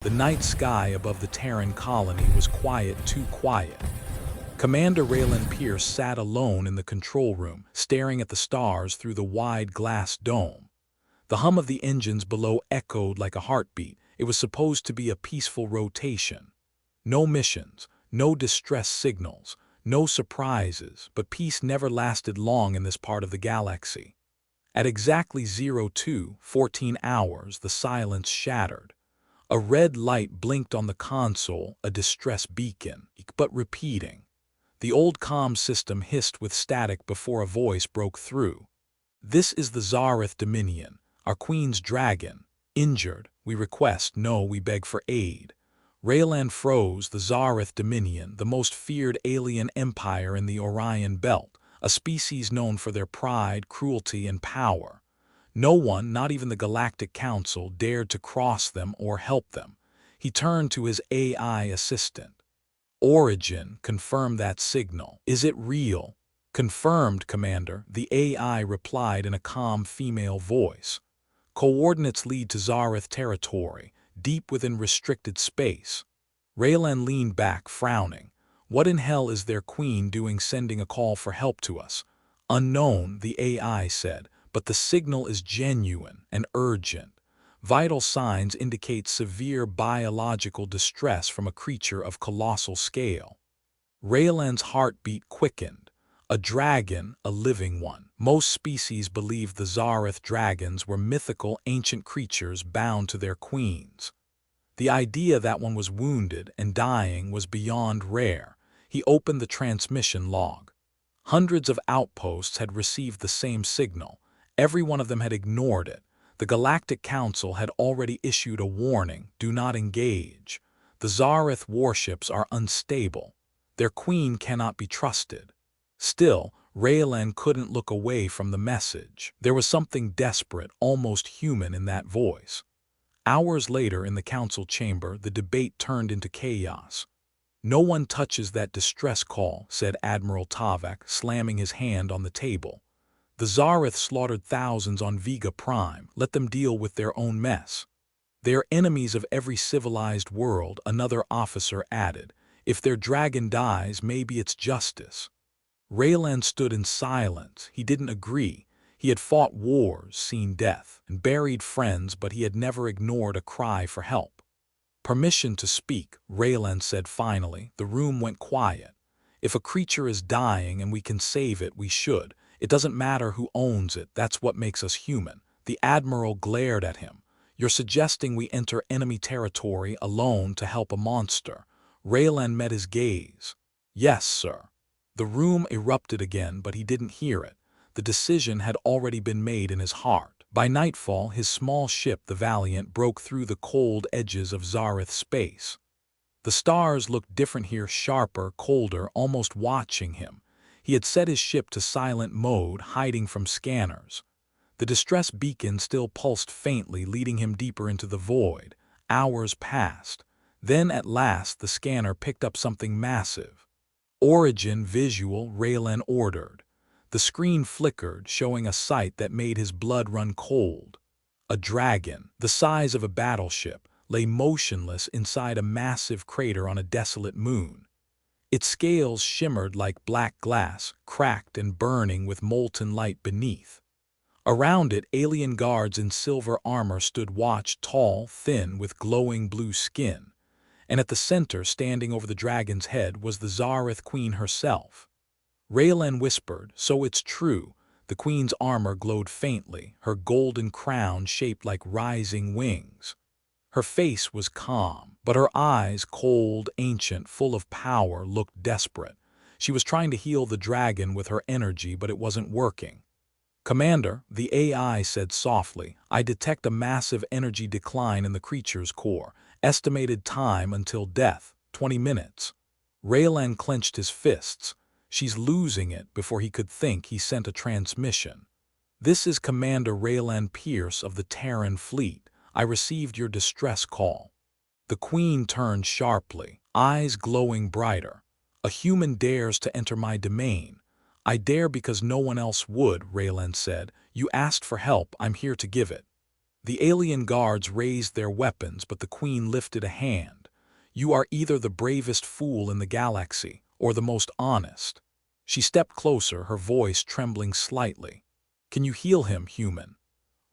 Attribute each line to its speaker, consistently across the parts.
Speaker 1: The night sky above the Terran colony was quiet, too quiet. Commander Raylan Pierce sat alone in the control room, staring at the stars through the wide glass dome. The hum of the engines below echoed like a heartbeat. It was supposed to be a peaceful rotation. No missions, no distress signals, no surprises, but peace never lasted long in this part of the galaxy. At exactly 02:14 hours, the silence shattered. A red light blinked on the console, a distress beacon, but repeating. The old comm system hissed with static before a voice broke through. "This is the Zareth Dominion, our queen's dragon. Injured, we request, no, we beg for aid." Raylan froze. The Zareth Dominion, the most feared alien empire in the Orion Belt, a species known for their pride, cruelty, and power. No one, not even the Galactic Council, dared to cross them or help them. He turned to his AI assistant. "Origin, confirm that signal. Is it real?" "Confirmed, Commander," the AI replied in a calm female voice. "Coordinates lead to Zareth territory, deep within restricted space." Raylan leaned back, frowning. "What in hell is their queen doing sending a call for help to us?" "Unknown," the AI said, "but the signal is genuine and urgent. Vital signs indicate severe biological distress from a creature of colossal scale." Raylan's heartbeat quickened. A dragon, a living one. Most species believed the Zareth dragons were mythical ancient creatures bound to their queens. The idea that one was wounded and dying was beyond rare. He opened the transmission log. Hundreds of outposts had received the same signal. Every one of them had ignored it. The Galactic Council had already issued a warning: do not engage. The Zareth warships are unstable. Their queen cannot be trusted. Still, Raylan couldn't look away from the message. There was something desperate, almost human in that voice. Hours later, in the council chamber, the debate turned into chaos. "No one touches that distress call," said Admiral Tavak, slamming his hand on the table. "The Zareth slaughtered thousands on Vega Prime. Let them deal with their own mess." "They are enemies of every civilized world," another officer added. "If their dragon dies, maybe it's justice." Raylan stood in silence. He didn't agree. He had fought wars, seen death, and buried friends, but he had never ignored a cry for help. "Permission to speak," Raylan said finally. The room went quiet. "If a creature is dying and we can save it, we should. It doesn't matter who owns it, that's what makes us human." The Admiral glared at him. "You're suggesting we enter enemy territory alone to help a monster?" Raylan met his gaze. "Yes, sir." The room erupted again, but he didn't hear it. The decision had already been made in his heart. By nightfall, his small ship, the Valiant, broke through the cold edges of Zareth space. The stars looked different here, sharper, colder, almost watching him. He had set his ship to silent mode, hiding from scanners. The distress beacon still pulsed faintly, leading him deeper into the void. Hours passed. Then, at last, the scanner picked up something massive. "Origin visual," Raylan ordered. The screen flickered, showing a sight that made his blood run cold. A dragon, the size of a battleship, lay motionless inside a massive crater on a desolate moon. Its scales shimmered like black glass, cracked and burning with molten light beneath. Around it, alien guards in silver armor stood watch, tall, thin, with glowing blue skin. And at the center, standing over the dragon's head, was the Zareth Queen herself. Raylan whispered, "So it's true." The queen's armor glowed faintly, her golden crown shaped like rising wings. Her face was calm, but her eyes, cold, ancient, full of power, looked desperate. She was trying to heal the dragon with her energy, but it wasn't working. "Commander," the AI said softly, "I detect a massive energy decline in the creature's core. Estimated time until death, 20 minutes. Raylan clenched his fists. "She's losing it." Before he could think, he sent a transmission. "This is Commander Raylan Pierce of the Terran Fleet. I received your distress call." The Queen turned sharply, eyes glowing brighter. "A human dares to enter my domain." "I dare because no one else would," Raylan said. "You asked for help, I'm here to give it." The alien guards raised their weapons, but the queen lifted a hand. "You are either the bravest fool in the galaxy, or the most honest." She stepped closer, her voice trembling slightly. "Can you heal him, human?"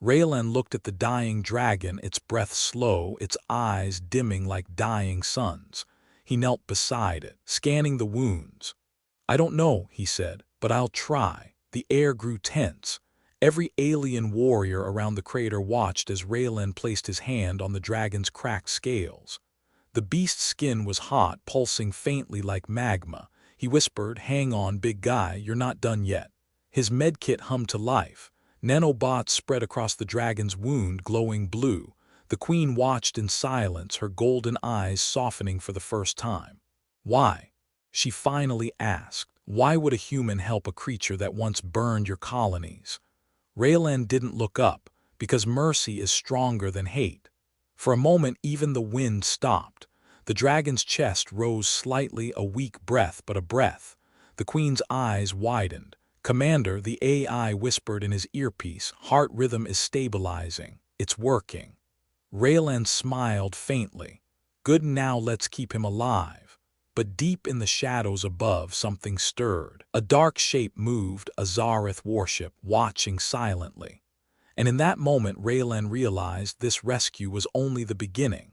Speaker 1: Raylan looked at the dying dragon, its breath slow, its eyes dimming like dying suns. He knelt beside it, scanning the wounds. "I don't know," he said, "but I'll try." The air grew tense. Every alien warrior around the crater watched as Raylan placed his hand on the dragon's cracked scales. The beast's skin was hot, pulsing faintly like magma. He whispered, "Hang on, big guy, you're not done yet." His medkit hummed to life. Nanobots spread across the dragon's wound, glowing blue. The queen watched in silence, her golden eyes softening for the first time. "Why?" she finally asked. "Why would a human help a creature that once burned your colonies?" Raylan didn't look up, because mercy is stronger than hate. For a moment, even the wind stopped. The dragon's chest rose slightly, a weak breath, but a breath. The queen's eyes widened. "Commander," the AI whispered in his earpiece, "heart rhythm is stabilizing. It's working." Raylan smiled faintly. "Good, now let's keep him alive." But deep in the shadows above, something stirred. A dark shape moved, a Zareth warship, watching silently. And in that moment, Raylan realized this rescue was only the beginning.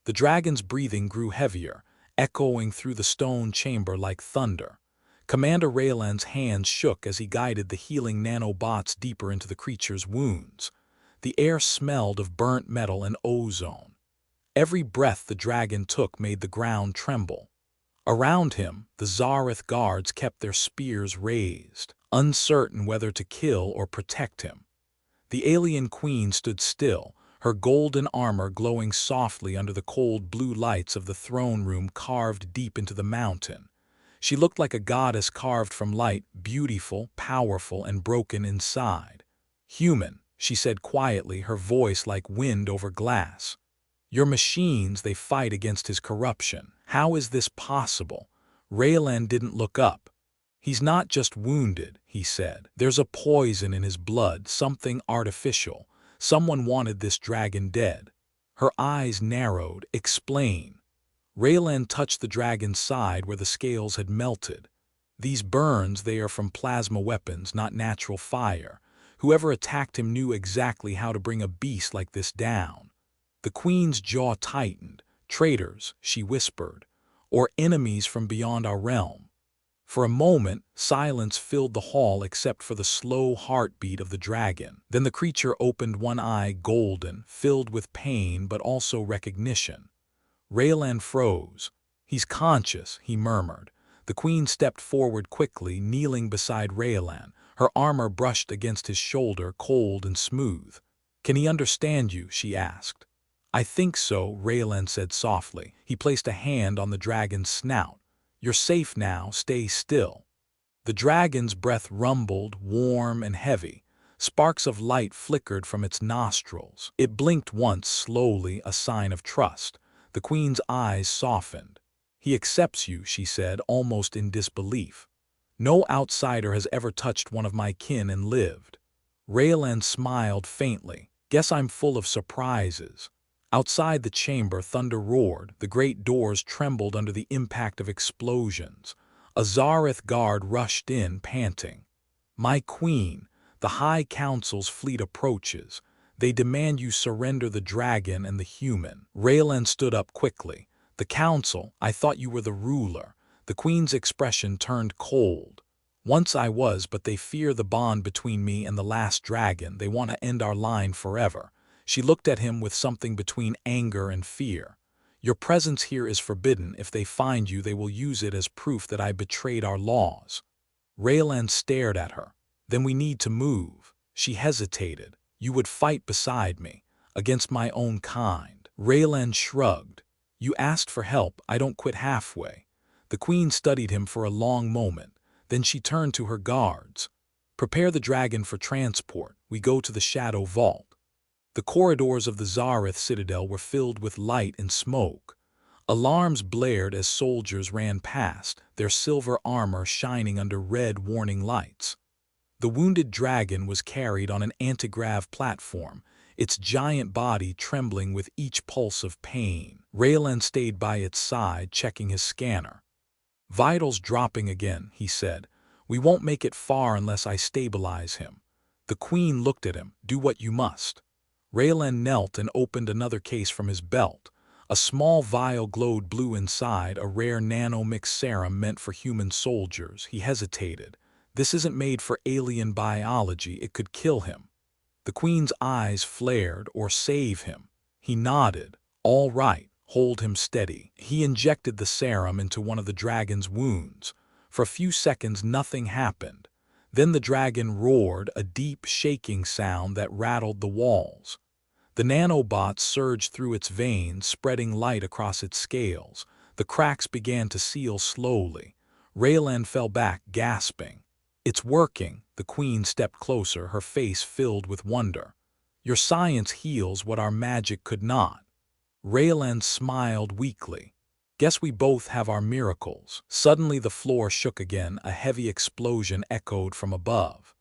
Speaker 1: The dragon's breathing grew heavier, echoing through the stone chamber like thunder. Commander Raylan's hands shook as he guided the healing nanobots deeper into the creature's wounds. The air smelled of burnt metal and ozone. Every breath the dragon took made the ground tremble. Around him, the Zareth guards kept their spears raised, uncertain whether to kill or protect him. The alien queen stood still, her golden armor glowing softly under the cold blue lights of the throne room carved deep into the mountain. She looked like a goddess carved from light, beautiful, powerful, and broken inside. "Human," she said quietly, her voice like wind over glass. "Your machines, they fight against his corruption. How is this possible?" Raylan didn't look up. "He's not just wounded," he said. "There's a poison in his blood, something artificial. Someone wanted this dragon dead." Her eyes narrowed. "Explain." Raylan touched the dragon's side where the scales had melted. "These burns, they are from plasma weapons, not natural fire. Whoever attacked him knew exactly how to bring a beast like this down." The queen's jaw tightened. "Traitors," she whispered, "or enemies from beyond our realm." For a moment, silence filled the hall except for the slow heartbeat of the dragon. Then the creature opened one eye, golden, filled with pain but also recognition. Raylan froze. "He's conscious," he murmured. The queen stepped forward quickly, kneeling beside Raylan. Her armor brushed against his shoulder, cold and smooth. "Can he understand you?" she asked. "I think so," Raylan said softly. He placed a hand on the dragon's snout. "You're safe now, stay still." The dragon's breath rumbled, warm and heavy. Sparks of light flickered from its nostrils. It blinked once, slowly, a sign of trust. The queen's eyes softened. "He accepts you," she said, almost in disbelief. "No outsider has ever touched one of my kin and lived." Raylan smiled faintly. "Guess I'm full of surprises." Outside the chamber, thunder roared. The great doors trembled under the impact of explosions. A Zareth guard rushed in, panting. "My queen, the High Council's fleet approaches. They demand you surrender the dragon and the human." Raylan stood up quickly. "The council, I thought you were the ruler." The queen's expression turned cold. "Once I was, but they fear the bond between me and the last dragon. They want to end our line forever." She looked at him with something between anger and fear. "Your presence here is forbidden. If they find you, they will use it as proof that I betrayed our laws." Raylan stared at her. "Then we need to move." She hesitated. "You would fight beside me, against my own kind." Raylan shrugged. "You asked for help, I don't quit halfway." The queen studied him for a long moment. Then she turned to her guards. "Prepare the dragon for transport. We go to the Shadow Vault." The corridors of the Zareth citadel were filled with light and smoke. Alarms blared as soldiers ran past, their silver armor shining under red warning lights. The wounded dragon was carried on an antigrav platform, its giant body trembling with each pulse of pain. Raylan stayed by its side, checking his scanner. "Vitals dropping again," he said. "We won't make it far unless I stabilize him." The Queen looked at him. "Do what you must." Raylan knelt and opened another case from his belt. A small vial glowed blue inside, a rare nano-mix serum meant for human soldiers. He hesitated. "This isn't made for alien biology. It could kill him." The Queen's eyes flared. "Or save him." He nodded. "All right, hold him steady." He injected the serum into one of the dragon's wounds. For a few seconds nothing happened. Then the dragon roared, a deep, shaking sound that rattled the walls. The nanobots surged through its veins, spreading light across its scales. The cracks began to seal slowly. Raylan fell back, gasping. "It's working." The Queen stepped closer, her face filled with wonder. "Your science heals what our magic could not." Raylan smiled weakly. "Guess we both have our miracles." Suddenly the floor shook again, a heavy explosion echoed from above.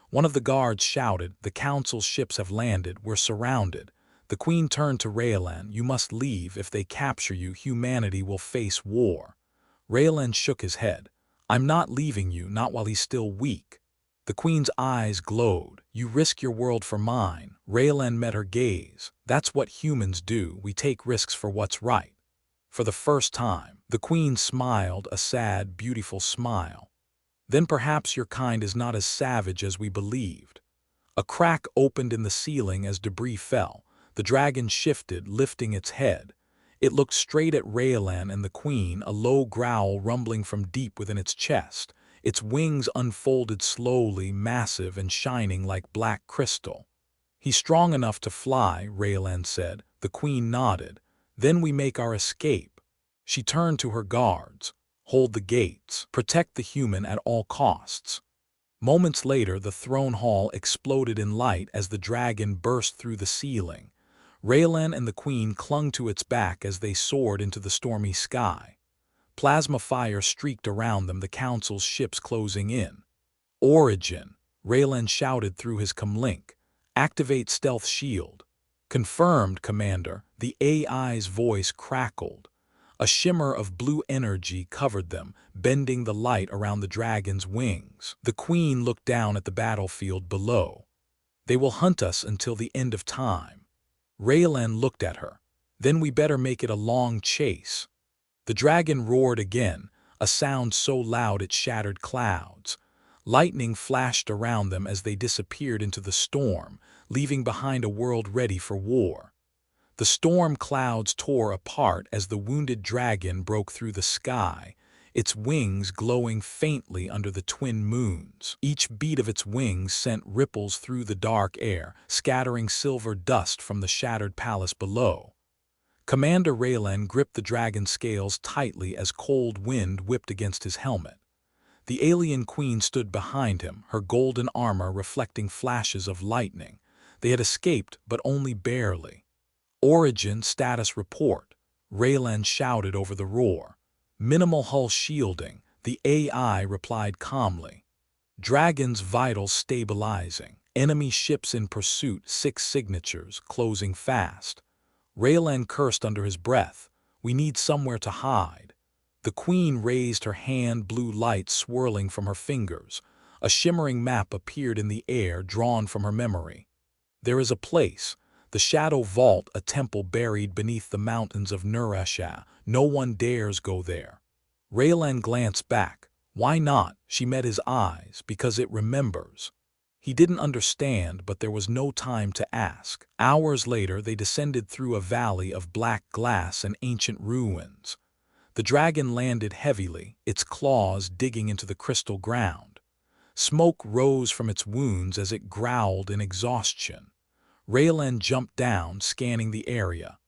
Speaker 1: One of the guards shouted, "The Council's ships have landed, we're surrounded." The Queen turned to Raylan, "You must leave. If they capture you, humanity will face war." Raylan shook his head. "I'm not leaving you, not while he's still weak." The Queen's eyes glowed. "You risk your world for mine." Raylan met her gaze. "That's what humans do. We take risks for what's right." For the first time, the Queen smiled, a sad, beautiful smile. "Then perhaps your kind is not as savage as we believed." A crack opened in the ceiling as debris fell. The dragon shifted, lifting its head. It looked straight at Raylan and the Queen, a low growl rumbling from deep within its chest. Its wings unfolded slowly, massive and shining like black crystal. "He's strong enough to fly," Raylan said. The Queen nodded. "Then we make our escape." She turned to her guards. "Hold the gates. Protect the human at all costs." Moments later, the throne hall exploded in light as the dragon burst through the ceiling. Raylan and the Queen clung to its back as they soared into the stormy sky. Plasma fire streaked around them, the Council's ships closing in. "Origin," Raylan shouted through his comlink. "Activate stealth shield." "Confirmed, Commander." The AI's voice crackled. A shimmer of blue energy covered them, bending the light around the dragon's wings. The Queen looked down at the battlefield below. "They will hunt us until the end of time." Raylan looked at her. "Then we better make it a long chase." The dragon roared again, a sound so loud it shattered clouds. Lightning flashed around them as they disappeared into the storm, leaving behind a world ready for war. The storm clouds tore apart as the wounded dragon broke through the sky, its wings glowing faintly under the twin moons. Each beat of its wings sent ripples through the dark air, scattering silver dust from the shattered palace below. Commander Raylan gripped the dragon's scales tightly as cold wind whipped against his helmet. The alien Queen stood behind him, her golden armor reflecting flashes of lightning. They had escaped, but only barely. "Origin status report," Raylan shouted over the roar. "Minimal hull shielding," the AI replied calmly. "Dragon's vitals stabilizing. Enemy ships in pursuit, 6 signatures, closing fast." Raylan cursed under his breath. "We need somewhere to hide." The Queen raised her hand, blue light swirling from her fingers. A shimmering map appeared in the air, drawn from her memory. "There is a place. The Shadow Vault, a temple buried beneath the mountains of Narration. No one dares go there." Raylan glanced back. "Why not?" She met his eyes. "Because it remembers." He didn't understand, but there was no time to ask. Hours later, they descended through a valley of black glass and ancient ruins. The dragon landed heavily, its claws digging into the crystal ground. Smoke rose from its wounds as it growled in exhaustion. Raylan jumped down, scanning the area.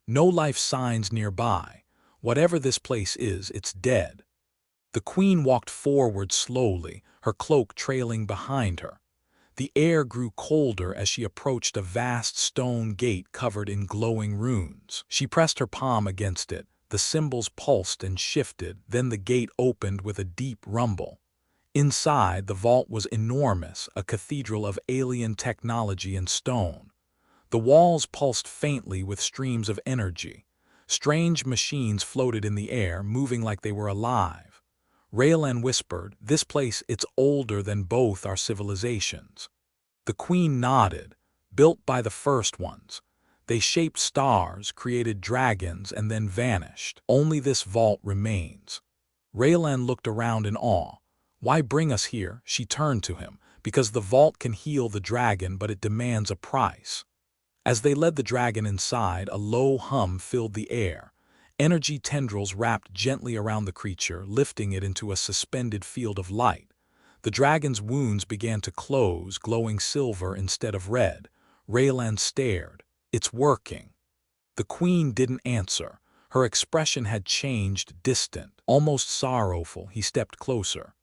Speaker 1: No life signs nearby. Whatever this place is, it's dead. The Queen walked forward slowly, her cloak trailing behind her. The air grew colder as she approached a vast stone gate covered in glowing runes. She pressed her palm against it. The symbols pulsed and shifted, then the gate opened with a deep rumble. Inside, the vault was enormous, a cathedral of alien technology and stone. The walls pulsed faintly with streams of energy. Strange machines floated in the air, moving like they were alive. Raylan whispered, "This place, it's older than both our civilizations." The queen nodded. "Built by the first ones. They shaped stars, created dragons, and then vanished. Only this vault remains." Raylan looked around in awe. "Why bring us here?" She turned to him. "Because the vault can heal the dragon, but it demands a price." As they led the dragon inside, a low hum filled the air. Energy tendrils wrapped gently around the creature, lifting it into a suspended field of light. The dragon's wounds began to close, glowing silver instead of red. Raylan stared. "It's working." The queen didn't answer. Her expression had changed, distant, almost sorrowful. He stepped closer.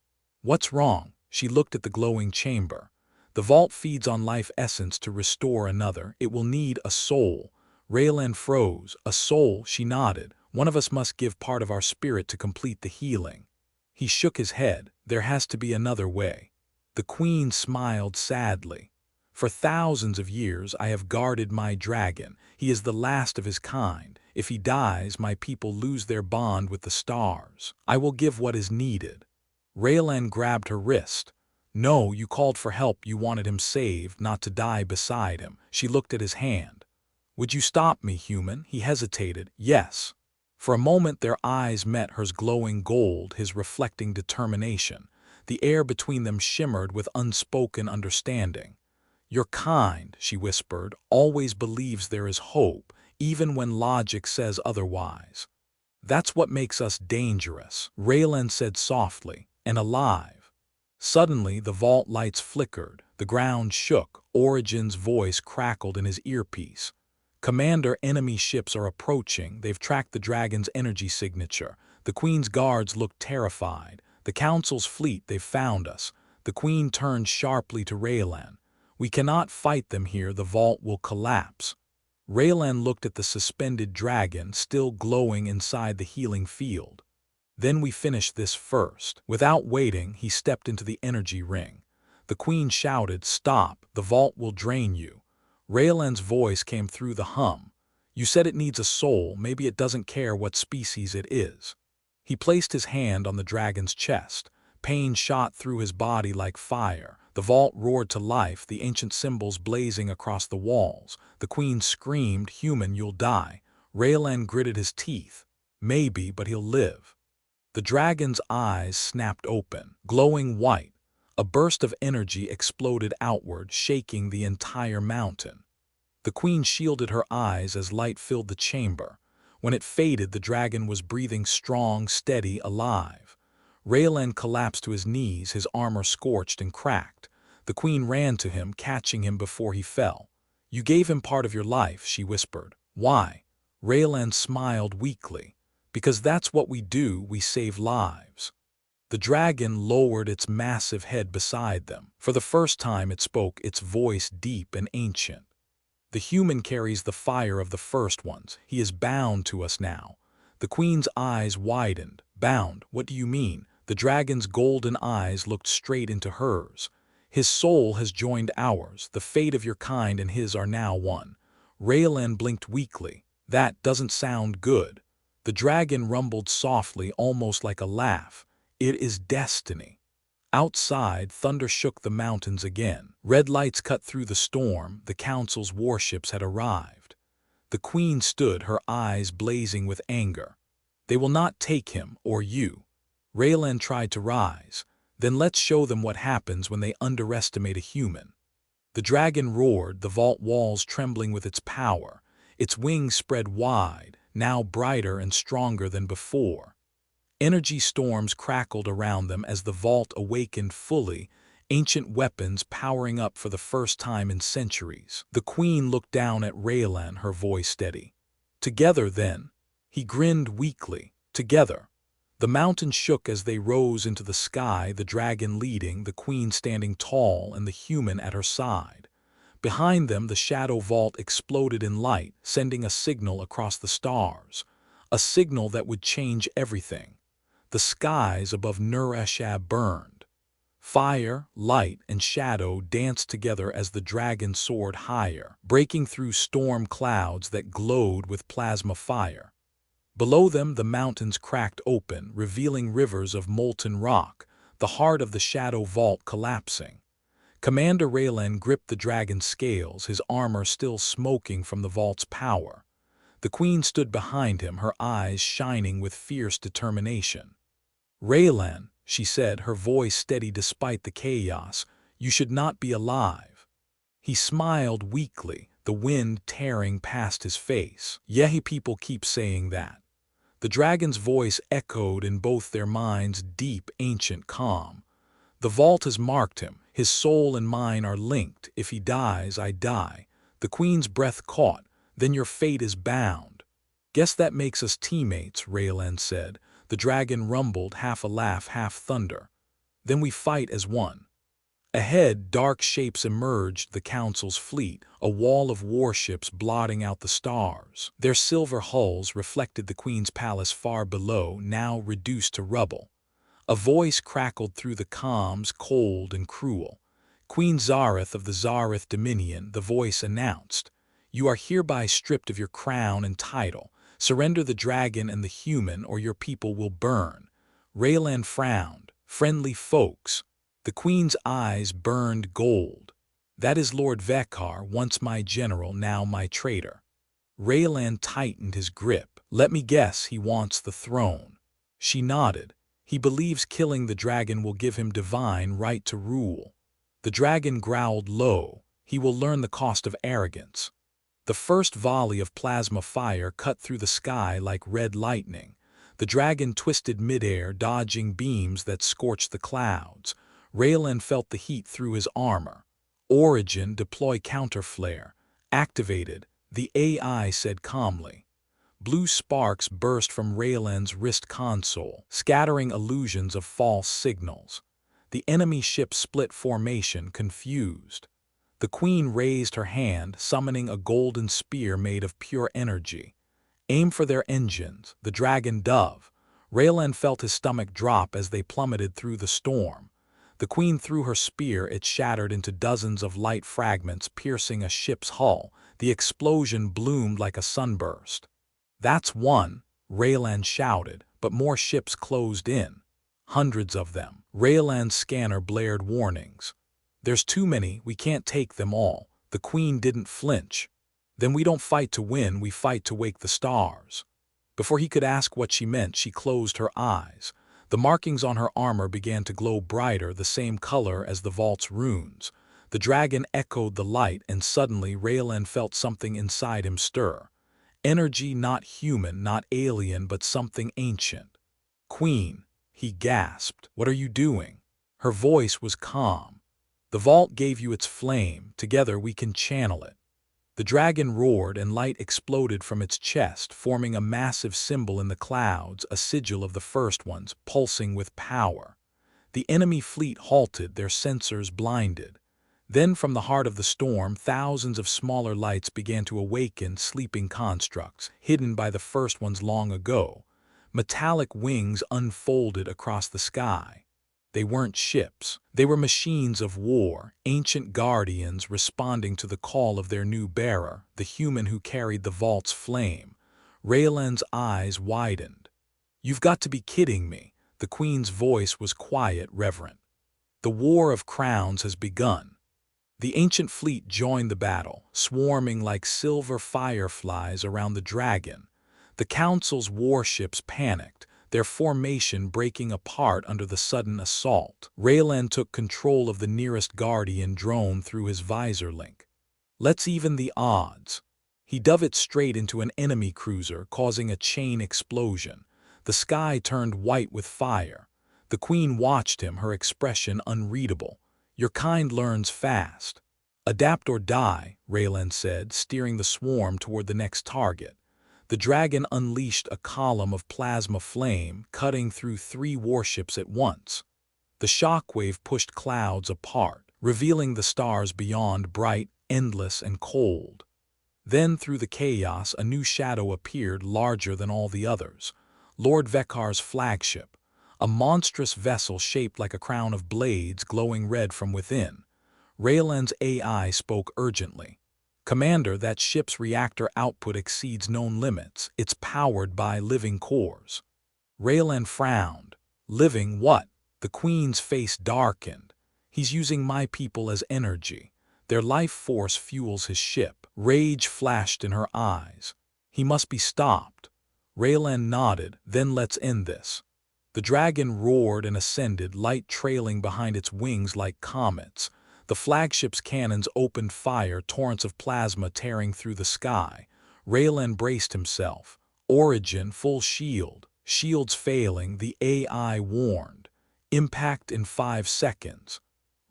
Speaker 1: "What's wrong?" She looked at the glowing chamber. "The vault feeds on life essence to restore another. It will need a soul." Raylan froze. "A soul?" She nodded. "One of us must give part of our spirit to complete the healing." He shook his head. "There has to be another way." The queen smiled sadly. "For thousands of years I have guarded my dragon. He is the last of his kind. If he dies, my people lose their bond with the stars. I will give what is needed." Raylan grabbed her wrist. "No, you called for help. You wanted him saved, not to die beside him." She looked at his hand. "Would you stop me, human?" He hesitated. "Yes." For a moment their eyes met, hers glowing gold, his reflecting determination. The air between them shimmered with unspoken understanding. "Your kind," she whispered, "always believes there is hope, even when logic says otherwise. That's what makes us dangerous," Raylan said softly, "and alive." Suddenly the vault lights flickered, the ground shook, Origin's voice crackled in his earpiece. "Commander, enemy ships are approaching. They've tracked the dragon's energy signature." The queen's guards looked terrified. "The council's fleet, they've found us." The queen turned sharply to Raylan. "We cannot fight them here. The vault will collapse." Raylan looked at the suspended dragon, still glowing inside the healing field. "Then we finish this first." Without waiting, he stepped into the energy ring. The queen shouted, "Stop, the vault will drain you." Raylan's voice came through the hum. "You said it needs a soul. Maybe it doesn't care what species it is." He placed his hand on the dragon's chest. Pain shot through his body like fire. The vault roared to life, the ancient symbols blazing across the walls. The queen screamed, "Human, you'll die." Raylan gritted his teeth. "Maybe, but he'll live." The dragon's eyes snapped open, glowing white. A burst of energy exploded outward, shaking the entire mountain. The queen shielded her eyes as light filled the chamber. When it faded, the dragon was breathing strong, steady, alive. Raylan collapsed to his knees, his armor scorched and cracked. The queen ran to him, catching him before he fell. "You gave him part of your life," she whispered. "Why?" Raylan smiled weakly. "Because that's what we do, we save lives." The dragon lowered its massive head beside them. For the first time it spoke, its voice deep and ancient. "The human carries the fire of the first ones. He is bound to us now." The queen's eyes widened. "Bound? What do you mean?" The dragon's golden eyes looked straight into hers. "His soul has joined ours. The fate of your kind and his are now one." Raylan blinked weakly. "That doesn't sound good." The dragon rumbled softly, almost like a laugh. "It is destiny." Outside, thunder shook the mountains again. Red lights cut through the storm. The council's warships had arrived. The queen stood, her eyes blazing with anger. "They will not take him, or you." Raylan tried to rise. "Then let's show them what happens when they underestimate a human." The dragon roared, the vault walls trembling with its power. Its wings spread wide, now brighter and stronger than before. Energy storms crackled around them as the vault awakened fully, ancient weapons powering up for the first time in centuries. The queen looked down at Raylan, her voice steady. "Together, then." He grinned weakly. "Together." The mountain shook as they rose into the sky, the dragon leading, the queen standing tall and the human at her side. Behind them, the shadow vault exploded in light, sending a signal across the stars. A signal that would change everything. The skies above Narration burned. Fire, light, and shadow danced together as the dragon soared higher, breaking through storm clouds that glowed with plasma fire. Below them, the mountains cracked open, revealing rivers of molten rock, the heart of the shadow vault collapsing. Commander Raylan gripped the dragon's scales, his armor still smoking from the vault's power. The queen stood behind him, her eyes shining with fierce determination. "Raylan," she said, her voice steady despite the chaos, "you should not be alive." He smiled weakly, the wind tearing past his face. "Yehi, people keep saying that." The dragon's voice echoed in both their minds, deep, ancient calm. "The vault has marked him. His soul and mine are linked. If he dies, I die." The queen's breath caught. "Then your fate is bound." "Guess that makes us teammates," Raylan said. The dragon rumbled, half a laugh, half thunder. "Then we fight as one." Ahead, dark shapes emerged, the council's fleet, a wall of warships blotting out the stars. Their silver hulls reflected the queen's palace far below, now reduced to rubble. A voice crackled through the comms, cold and cruel. "Queen Zareth of the Zareth Dominion," the voice announced. "You are hereby stripped of your crown and title. Surrender the dragon and the human, or your people will burn." Raylan frowned. "Friendly folks." The queen's eyes burned gold. "That is Lord Vekar, once my general, now my traitor." Raylan tightened his grip. "Let me guess, he wants the throne." She nodded. "He believes killing the dragon will give him divine right to rule." The dragon growled low. "He will learn the cost of arrogance." The first volley of plasma fire cut through the sky like red lightning. The dragon twisted midair, dodging beams that scorched the clouds. Raylan felt the heat through his armor. "Origin, deploy counterflare." "Activated," the AI said calmly. Blue sparks burst from Raylan's wrist console, scattering illusions of false signals. The enemy ship split formation, confused. The queen raised her hand, summoning a golden spear made of pure energy. "Aim for their engines." The dragon dove. Raylan felt his stomach drop as they plummeted through the storm. The queen threw her spear, it shattered into dozens of light fragments, piercing a ship's hull. The explosion bloomed like a sunburst. "That's one," Raylan shouted, but more ships closed in. Hundreds of them. Raylan's scanner blared warnings. "There's too many, we can't take them all." The queen didn't flinch. "Then we don't fight to win, we fight to wake the stars." Before he could ask what she meant, she closed her eyes. The markings on her armor began to glow brighter, the same color as the vault's runes. The dragon echoed the light, and suddenly Raylan felt something inside him stir. Energy not human, not alien, but something ancient. "Queen," he gasped, "what are you doing?" Her voice was calm. "The vault gave you its flame. Together we can channel it." The dragon roared, and light exploded from its chest, forming a massive symbol in the clouds, a sigil of the first ones, pulsing with power. The enemy fleet halted, their sensors blinded. Then from the heart of the storm, thousands of smaller lights began to awaken, sleeping constructs, hidden by the first ones long ago. Metallic wings unfolded across the sky. They weren't ships. They were machines of war, ancient guardians responding to the call of their new bearer, the human who carried the vault's flame. Raylan's eyes widened. "You've got to be kidding me." The queen's voice was quiet, reverent. "The War of Crowns has begun." The ancient fleet joined the battle, swarming like silver fireflies around the dragon. The council's warships panicked, their formation breaking apart under the sudden assault. Raylan took control of the nearest guardian drone through his visor link. "Let's even the odds." He dove it straight into an enemy cruiser, causing a chain explosion. The sky turned white with fire. The queen watched him, her expression unreadable. "Your kind learns fast." "Adapt or die," Raylan said, steering the swarm toward the next target. The dragon unleashed a column of plasma flame, cutting through 3 warships at once. The shockwave pushed clouds apart, revealing the stars beyond, bright, endless, and cold. Then through the chaos, a new shadow appeared, larger than all the others. Lord Vekar's flagship. a monstrous vessel shaped like a crown of blades glowing red from within. Raylan's AI spoke urgently. "Commander, that ship's reactor output exceeds known limits. It's powered by living cores." Raylan frowned. "Living what?" The Queen's face darkened. "He's using my people as energy. Their life force fuels his ship." Rage flashed in her eyes. "He must be stopped." Raylan nodded. "Then let's end this." The dragon roared and ascended, light trailing behind its wings like comets. The flagship's cannons opened fire, torrents of plasma tearing through the sky. Raylan braced himself. Origin, full shield. Shields failing, the AI warned. Impact in 5 seconds.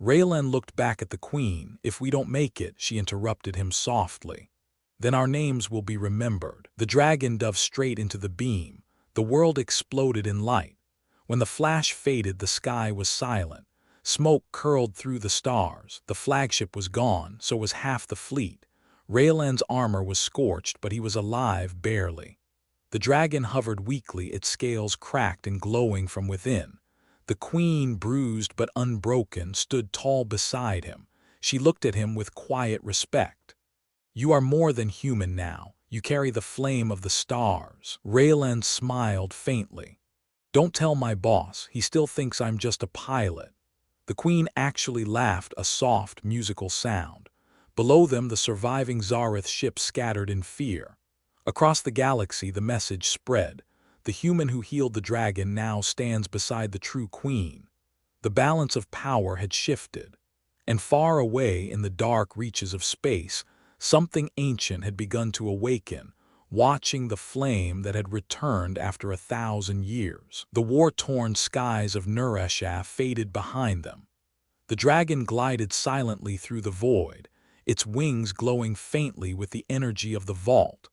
Speaker 1: Raylan looked back at the Queen. "If we don't make it," she interrupted him softly, "then our names will be remembered." The dragon dove straight into the beam. The world exploded in light. When the flash faded, the sky was silent. Smoke curled through the stars. The flagship was gone, so was half the fleet. Raylan's armor was scorched, but he was alive barely. The dragon hovered weakly, its scales cracked and glowing from within. The Queen, bruised but unbroken, stood tall beside him. She looked at him with quiet respect. "You are more than human now. You carry the flame of the stars." Raylan smiled faintly. "Don't tell my boss. He still thinks I'm just a pilot." The Queen actually laughed, a soft, musical sound. Below them, the surviving Zareth ships scattered in fear. Across the galaxy, the message spread. The human who healed the dragon now stands beside the true Queen. The balance of power had shifted. And far away in the dark reaches of space, something ancient had begun to awaken, watching the flame that had returned after 1,000 years. The war-torn skies of Narration faded behind them. The dragon glided silently through the void, its wings glowing faintly with the energy of the vault.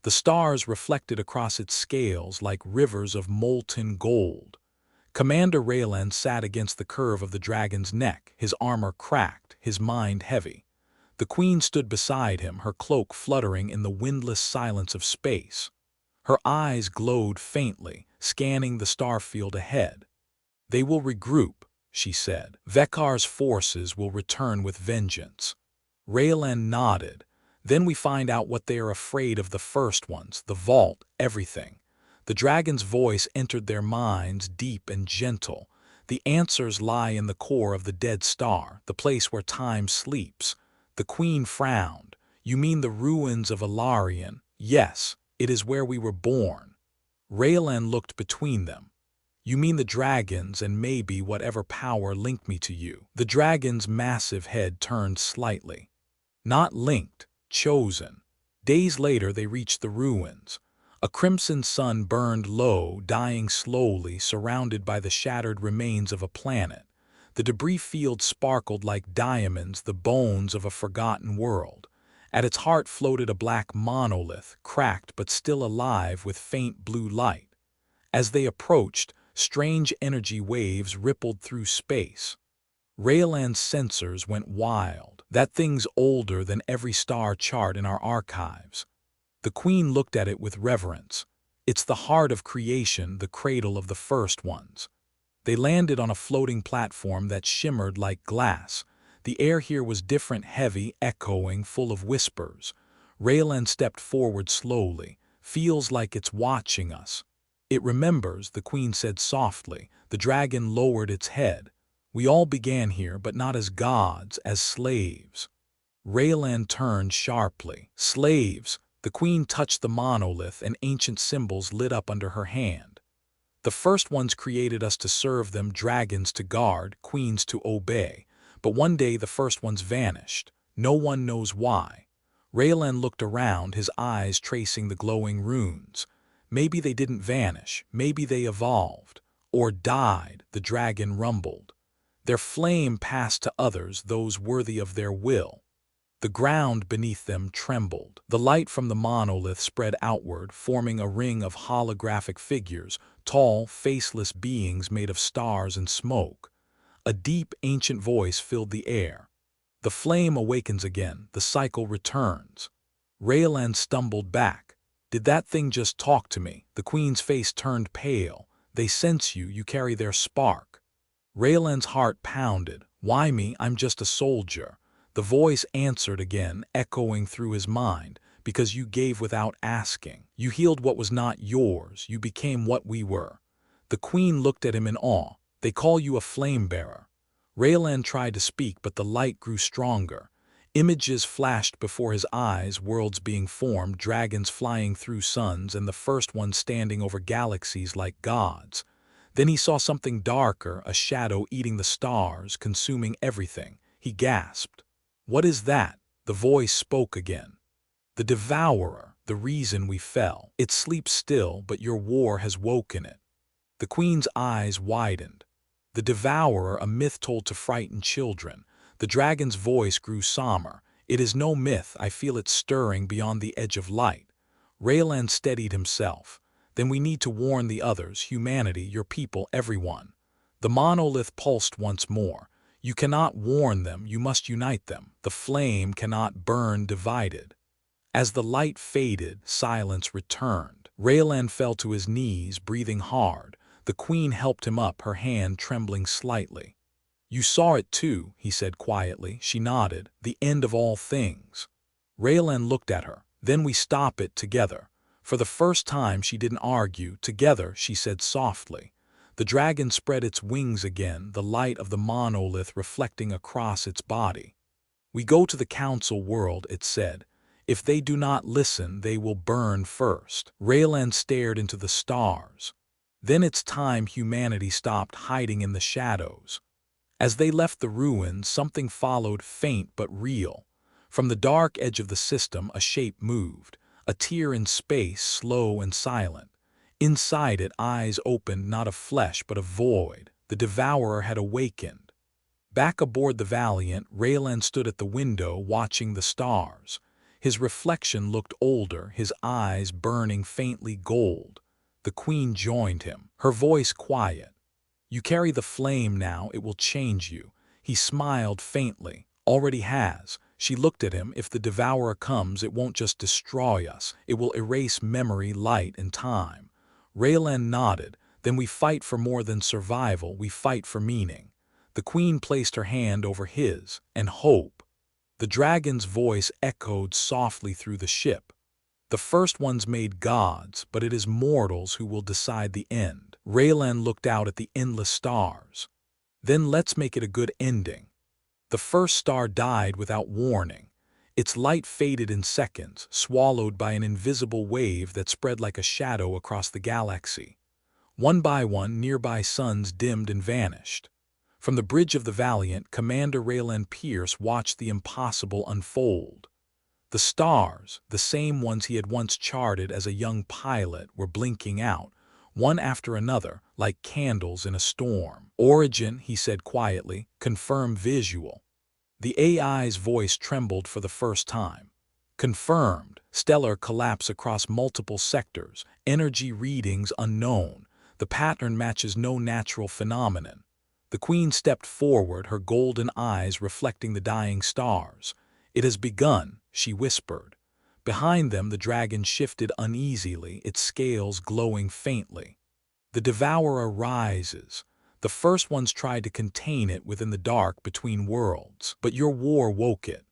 Speaker 1: The stars reflected across its scales like rivers of molten gold. Commander Raylan sat against the curve of the dragon's neck, his armor cracked, his mind heavy. The Queen stood beside him, her cloak fluttering in the windless silence of space. Her eyes glowed faintly, scanning the starfield ahead. "They will regroup," she said. "Vekar's forces will return with vengeance." Raylan nodded. "Then we find out what they are afraid of, the first ones, the vault, everything." The dragon's voice entered their minds, deep and gentle. "The answers lie in the core of the dead star, the place where time sleeps." The Queen frowned. "You mean the ruins of Ilarion?" "Yes, it is where we were born." Raylan looked between them. "You mean the dragons and maybe whatever power linked me to you." The dragon's massive head turned slightly. "Not linked. Chosen." Days later they reached the ruins. A crimson sun burned low, dying slowly, surrounded by the shattered remains of a planet. The debris field sparkled like diamonds, the bones of a forgotten world. At its heart floated a black monolith, cracked but still alive with faint blue light. As they approached, strange energy waves rippled through space. Raylan's sensors went wild. "That thing's older than every star chart in our archives." The Queen looked at it with reverence. "It's the heart of creation, the cradle of the first ones." They landed on a floating platform that shimmered like glass. The air here was different, heavy, echoing, full of whispers. Raylan stepped forward slowly. "Feels like it's watching us." "It remembers," the Queen said softly. The dragon lowered its head. "We all began here, but not as gods, as slaves." Raylan turned sharply. "Slaves!" The Queen touched the monolith, and ancient symbols lit up under her hand. "The first ones created us to serve them, dragons to guard, queens to obey. But one day the first ones vanished. No one knows why." Raylan looked around, his eyes tracing the glowing runes. "Maybe they didn't vanish. Maybe they evolved. Or died," the dragon rumbled. "Their flame passed to others, those worthy of their will." The ground beneath them trembled. The light from the monolith spread outward, forming a ring of holographic figures, tall, faceless beings made of stars and smoke. A deep, ancient voice filled the air. "The flame awakens again, the cycle returns." Raylan stumbled back. "Did that thing just talk to me?" The Queen's face turned pale. They sense you, you carry their spark. Raylan's heart pounded. Why me? I'm just a soldier. The voice answered again, echoing through his mind. Because you gave without asking. You healed what was not yours. You became what we were. The queen looked at him in awe. They call you a flame bearer. Raylan tried to speak, but the light grew stronger. Images flashed before his eyes, worlds being formed, dragons flying through suns, and the first one standing over galaxies like gods. Then he saw something darker, a shadow eating the stars, consuming everything. He gasped. What is that? The voice spoke again. The devourer, the reason we fell. It sleeps still, but your war has woken it. The queen's eyes widened. The devourer, a myth told to frighten children. The dragon's voice grew somber. It is no myth, I feel it stirring beyond the edge of light. Raylan steadied himself. Then we need to warn the others, humanity, your people, everyone. The monolith pulsed once more. You cannot warn them, you must unite them. The flame cannot burn divided. As the light faded, silence returned. Raylan fell to his knees, breathing hard. The queen helped him up, her hand trembling slightly. You saw it too, he said quietly. She nodded. The end of all things. Raylan looked at her. Then we stop it together. For the first time she didn't argue. Together, she said softly. The dragon spread its wings again, the light of the monolith reflecting across its body. We go to the council world, it said. If they do not listen, they will burn first. Raylan stared into the stars. Then it's time humanity stopped hiding in the shadows. As they left the ruins, something followed, faint but real. From the dark edge of the system, a shape moved, a tear in space, slow and silent. Inside it, eyes opened, not of flesh but of void. The devourer had awakened. Back aboard the Valiant, Raylan stood at the window, watching the stars. His reflection looked older, his eyes burning faintly gold. The queen joined him, her voice quiet. You carry the flame now, it will change you. He smiled faintly. Already has. She looked at him. If the devourer comes, it won't just destroy us. It will erase memory, light, and time. Raylan nodded. Then we fight for more than survival, we fight for meaning. The queen placed her hand over his, and hope. The dragon's voice echoed softly through the ship. The first ones made gods, but it is mortals who will decide the end. Raylan looked out at the endless stars. Then let's make it a good ending. The first star died without warning. Its light faded in seconds, swallowed by an invisible wave that spread like a shadow across the galaxy. One by one, nearby suns dimmed and vanished. From the bridge of the Valiant, Commander Raylan Pierce watched the impossible unfold. The stars, the same ones he had once charted as a young pilot, were blinking out, one after another, like candles in a storm. Origin, he said quietly, confirm visual. The AI's voice trembled for the first time. Confirmed. Stellar collapse across multiple sectors, energy readings unknown. The pattern matches no natural phenomenon. The queen stepped forward, her golden eyes reflecting the dying stars. It has begun, she whispered. Behind them, the dragon shifted uneasily, its scales glowing faintly. The devourer rises. The first ones tried to contain it within the dark between worlds, but your war woke it.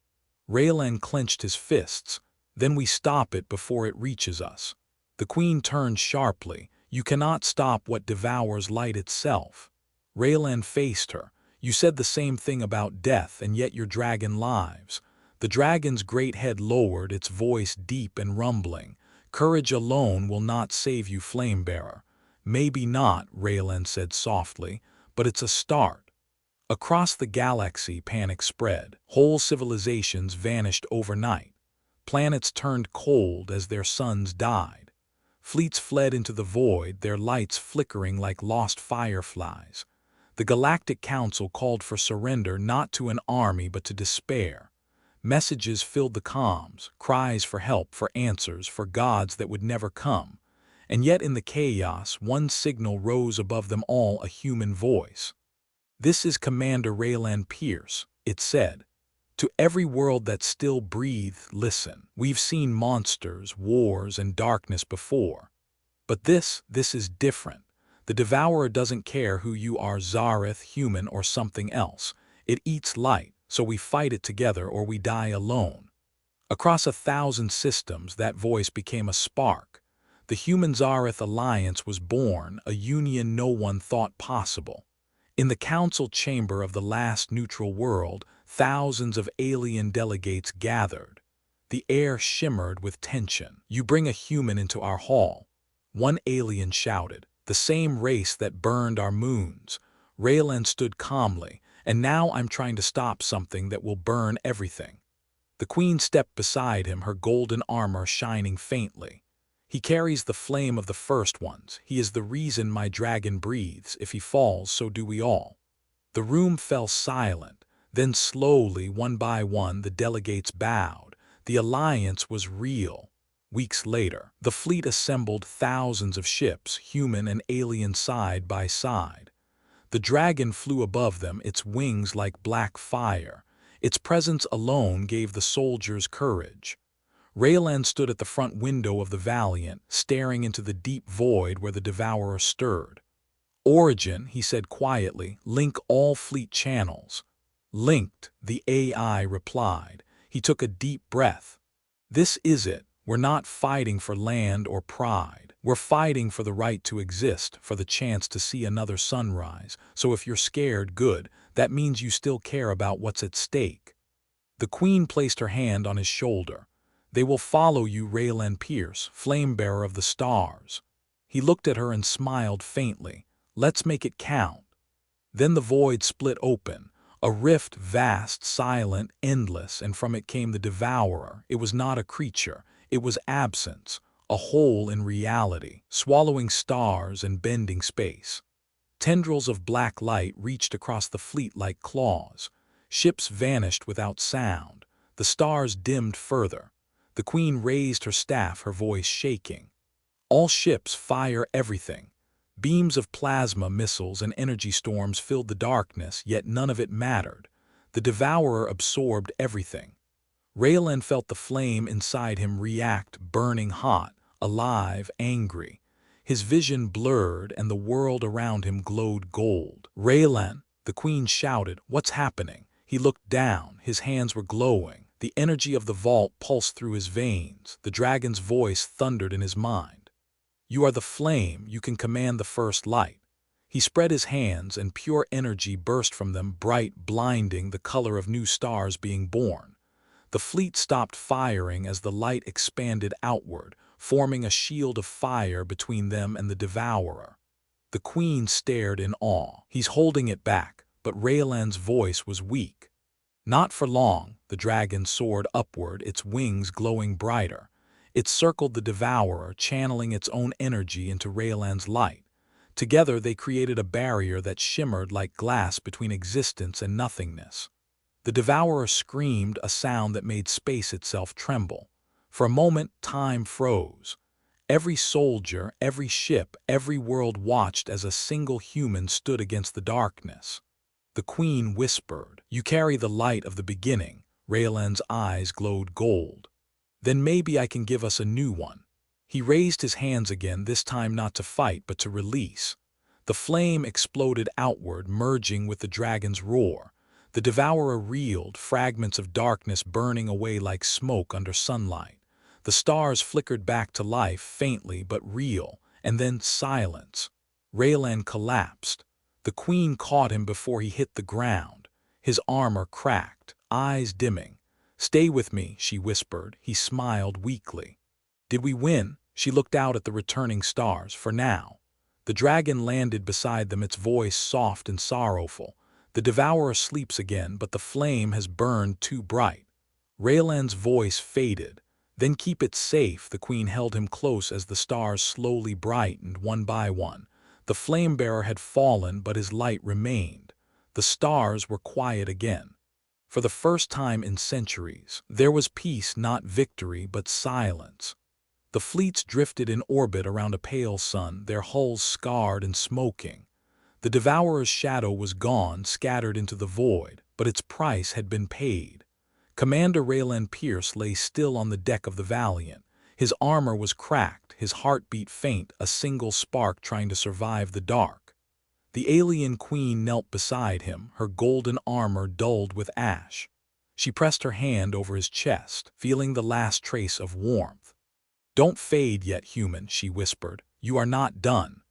Speaker 1: Raylan clenched his fists. Then we stop it before it reaches us. The queen turned sharply. You cannot stop what devours light itself. Raylan faced her. You said the same thing about death, and yet your dragon lives. The dragon's great head lowered, its voice deep and rumbling. Courage alone will not save you, Flamebearer. Maybe not, Raylan said softly, but it's a start. Across the galaxy, panic spread. Whole civilizations vanished overnight. Planets turned cold as their suns died. Fleets fled into the void, their lights flickering like lost fireflies. The Galactic Council called for surrender, not to an army but to despair. Messages filled the comms, cries for help, for answers, for gods that would never come. And yet in the chaos, one signal rose above them all, a human voice. This is Commander Raylan Pierce, it said. To every world that still breathed, listen. We've seen monsters, wars, and darkness before. But this is different. The Devourer doesn't care who you are, Zareth, human, or something else. It eats light, so we fight it together or we die alone. Across 1,000 systems, that voice became a spark. The Human-Zareth Alliance was born, a union no one thought possible. In the council chamber of the last neutral world, thousands of alien delegates gathered. The air shimmered with tension. "You bring a human into our hall," one alien shouted. "The same race that burned our moons." Raylan stood calmly. "And now I'm trying to stop something that will burn everything." The queen stepped beside him, her golden armor shining faintly. "He carries the flame of the first ones. He is the reason my dragon breathes. If he falls, so do we all." The room fell silent. Then slowly, one by one, the delegates bowed. The alliance was real. Weeks later, the fleet assembled, thousands of ships, human and alien, side by side. The dragon flew above them, its wings like black fire. Its presence alone gave the soldiers courage. Raylan stood at the front window of the Valiant, staring into the deep void where the Devourer stirred. "Origin," he said quietly, "link all fleet channels." "Linked," the AI replied. He took a deep breath. "This is it. We're not fighting for land or pride. We're fighting for the right to exist, for the chance to see another sunrise. So if you're scared, good. That means you still care about what's at stake." The queen placed her hand on his shoulder. "They will follow you, Raylan Pierce, flame-bearer of the stars." He looked at her and smiled faintly. "Let's make it count." Then the void split open. A rift, vast, silent, endless, and from it came the Devourer. It was not a creature. It was absence, a hole in reality, swallowing stars and bending space. Tendrils of black light reached across the fleet like claws. Ships vanished without sound. The stars dimmed further. The queen raised her staff, her voice shaking. "All ships, fire everything." Beams of plasma, missiles, and energy storms filled the darkness, yet none of it mattered. The Devourer absorbed everything. Raylan felt the flame inside him react, burning hot, alive, angry. His vision blurred, and the world around him glowed gold. "Raylan," the queen shouted, "what's happening?" He looked down. His hands were glowing. The energy of the vault pulsed through his veins. The dragon's voice thundered in his mind. "You are the flame. You can command the first light." He spread his hands, and pure energy burst from them, bright, blinding, the color of new stars being born. The fleet stopped firing as the light expanded outward, forming a shield of fire between them and the Devourer. The queen stared in awe. "He's holding it back," but Raylan's voice was weak. Not for long. The dragon soared upward, its wings glowing brighter. It circled the Devourer, channeling its own energy into Raylan's light. Together they created a barrier that shimmered like glass between existence and nothingness. The Devourer screamed, a sound that made space itself tremble. For a moment, time froze. Every soldier, every ship, every world watched as a single human stood against the darkness. The queen whispered, "You carry the light of the beginning." Raylan's eyes glowed gold. "Then maybe I can give us a new one." He raised his hands again, this time not to fight but to release. The flame exploded outward, merging with the dragon's roar. The Devourer reeled, fragments of darkness burning away like smoke under sunlight. The stars flickered back to life, faintly but real, and then silence. Raylan collapsed. The queen caught him before he hit the ground. His armor cracked, eyes dimming. "Stay with me," she whispered. He smiled weakly. "Did we win?" She looked out at the returning stars. "For now." The dragon landed beside them, its voice soft and sorrowful. "The Devourer sleeps again, but the flame has burned too bright." Raylan's voice faded. "Then keep it safe." The queen held him close as the stars slowly brightened, one by one. The flame-bearer had fallen, but his light remained. The stars were quiet again. For the first time in centuries, there was peace, not victory, but silence. The fleets drifted in orbit around a pale sun, their hulls scarred and smoking. The Devourer's shadow was gone, scattered into the void, but its price had been paid. Commander Raylan Pierce lay still on the deck of the Valiant. His armor was cracked, his heartbeat faint, a single spark trying to survive the dark. The alien queen knelt beside him, her golden armor dulled with ash. She pressed her hand over his chest, feeling the last trace of warmth. "Don't fade yet, human," she whispered. "You are not done."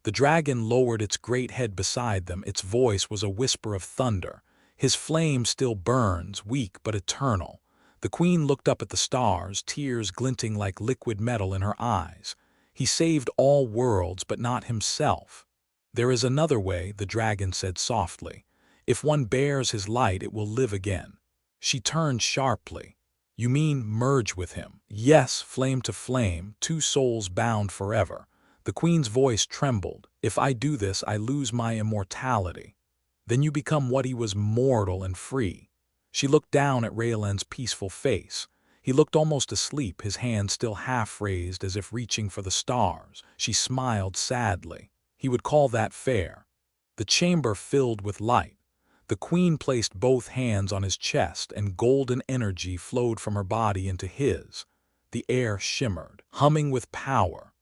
Speaker 1: The dragon lowered its great head beside them. Its voice was a whisper of thunder. "His flame still burns, weak but eternal." The queen looked up at the stars, tears glinting like liquid metal in her eyes. "He saved all worlds, but not himself." "There is another way," the dragon said softly. "If one bears his light, it will live again." She turned sharply. "You mean merge with him?" "Yes, flame to flame, two souls bound forever." The queen's voice trembled. "If I do this, I lose my immortality." "Then you become what he was, mortal and free." She looked down at Raylan's peaceful face. He looked almost asleep, his hand still half raised as if reaching for the stars. She smiled sadly. He would call that fair. The chamber filled with light. The queen placed both hands on his chest, and golden energy flowed from her body into his. The air shimmered, humming with power.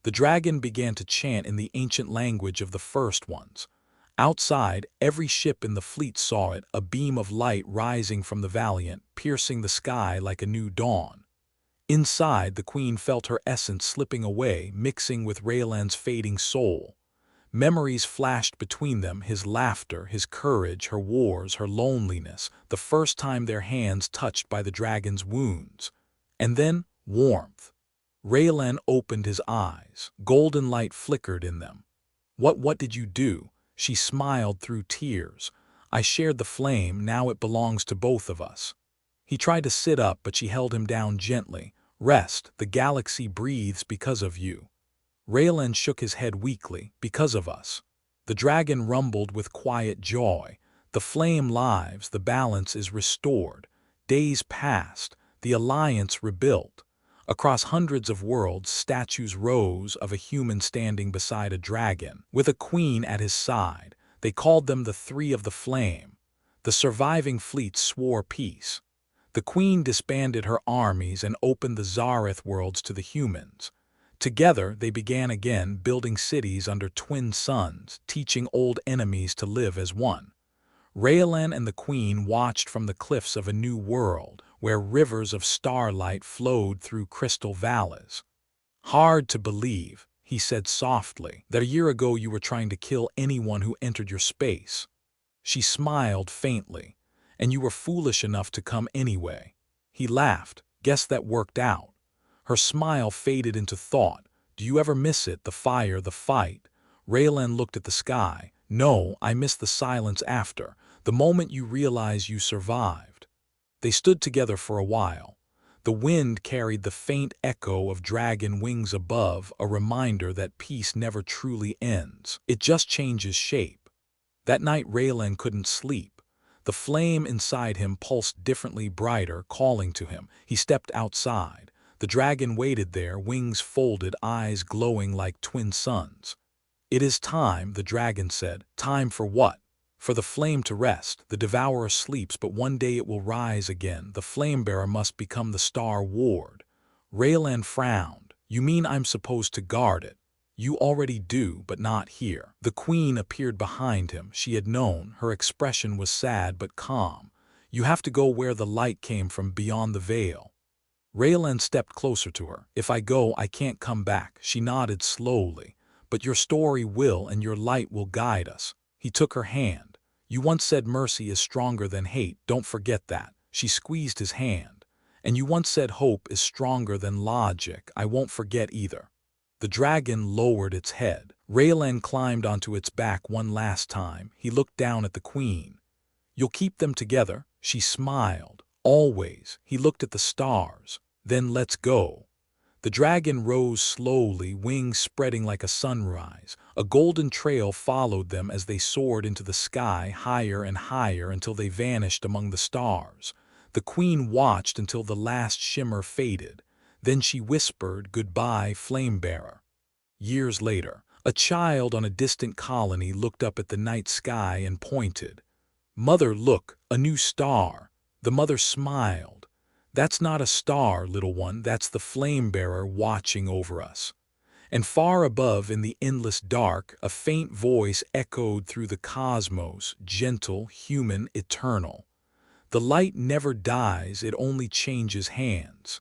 Speaker 1: The dragon began to chant in the ancient language of the first ones. Outside, every ship in the fleet saw it, a beam of light rising from the Valiant, piercing the sky like a new dawn. Inside, the queen felt her essence slipping away, mixing with Raylan's fading soul. Memories flashed between them, his laughter, his courage, her wars, her loneliness, the first time their hands touched by the dragon's wounds. And then, warmth. Raylan opened his eyes. Golden light flickered in them. What did you do?" She smiled through tears. "I shared the flame, now it belongs to both of us." He tried to sit up, but she held him down gently. "Rest, the galaxy breathes because of you." Raylan shook his head weakly. "Because of us." The dragon rumbled with quiet joy. "The flame lives, the balance is restored." Days passed, the alliance rebuilt. Across hundreds of worlds, statues rose of a human standing beside a dragon, with a queen at his side. They called them the Three of the Flame. The surviving fleets swore peace. The queen disbanded her armies and opened the Zareth worlds to the humans. Together, they began again, building cities under twin suns, teaching old enemies to live as one. Raylan and the queen watched from the cliffs of a new world, where rivers of starlight flowed through crystal valleys. "Hard to believe," he said softly, "that a year ago you were trying to kill anyone who entered your space." She smiled faintly. "And you were foolish enough to come anyway." He laughed. "Guess that worked out." Her smile faded into thought. "Do you ever miss it, the fire, the fight?" Raylan looked at the sky. "No, I miss the silence after, the moment you realize you survived." They stood together for a while. The wind carried the faint echo of dragon wings above, a reminder that peace never truly ends. It just changes shape. That night Raylan couldn't sleep. The flame inside him pulsed differently, brighter, calling to him. He stepped outside. The dragon waited there, wings folded, eyes glowing like twin suns. "It is time," the dragon said. "Time for what?" "For the flame to rest. The devourer sleeps, but one day it will rise again. The flame-bearer must become the star ward." Raylan frowned. "You mean I'm supposed to guard it?" "You already do, but not here." The queen appeared behind him. She had known. Her expression was sad but calm. "You have to go where the light came from, beyond the veil." Raylan stepped closer to her. "If I go, I can't come back." She nodded slowly. "But your story will, and your light will guide us." He took her hand. "You once said mercy is stronger than hate. Don't forget that." She squeezed his hand. "And you once said hope is stronger than logic. I won't forget either." The dragon lowered its head. Raylan climbed onto its back one last time. He looked down at the queen. "You'll keep them together?" She smiled. "Always." He looked at the stars. "Then let's go." The dragon rose slowly, wings spreading like a sunrise. A golden trail followed them as they soared into the sky, higher and higher until they vanished among the stars. The queen watched until the last shimmer faded. Then she whispered, "Goodbye, flame-bearer." Years later, a child on a distant colony looked up at the night sky and pointed. "Mother, look, a new star." The mother smiled. That's not a star, little one, that's the flame bearer watching over us. And far above in the endless dark, a faint voice echoed through the cosmos, gentle, human, eternal. The light never dies, it only changes hands.